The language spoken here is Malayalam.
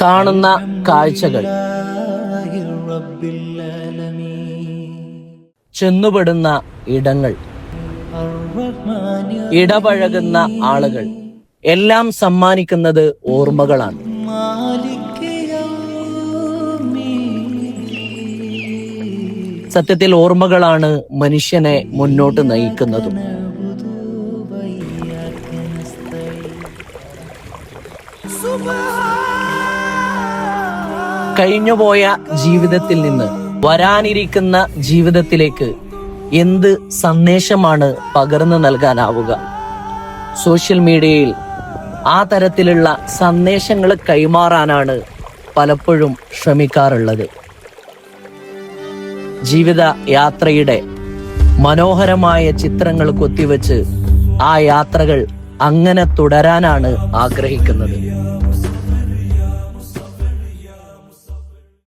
കാണുന്ന കാഴ്ചകൾ, ചെന്നുപെടുന്ന ഇടങ്ങൾ, ഇടപഴകുന്ന ആളുകൾ എല്ലാം സമ്മാനിക്കുന്നത് ഓർമ്മകളാണ്. സത്യത്തിൽ ഓർമ്മകളാണ് മനുഷ്യനെ മുന്നോട്ട് നയിക്കുന്നതും. കഴിഞ്ഞുപോയ ജീവിതത്തിൽ നിന്ന് വരാനിരിക്കുന്ന ജീവിതത്തിലേക്ക് എന്ത് സന്ദേശമാണ് പകർന്നു നൽകാനാവുക? സോഷ്യൽ മീഡിയയിൽ ആ തരത്തിലുള്ള സന്ദേശങ്ങൾ കൈമാറാനാണ് പലപ്പോഴും ശ്രമിക്കാറുള്ളത്. ജീവിത യാത്രയുടെ മനോഹരമായ ചിത്രങ്ങൾ കൊത്തിവെച്ച് ആ യാത്രകൾ അങ്ങനെ തുടരാനാണ് ആഗ്രഹിക്കുന്നത്.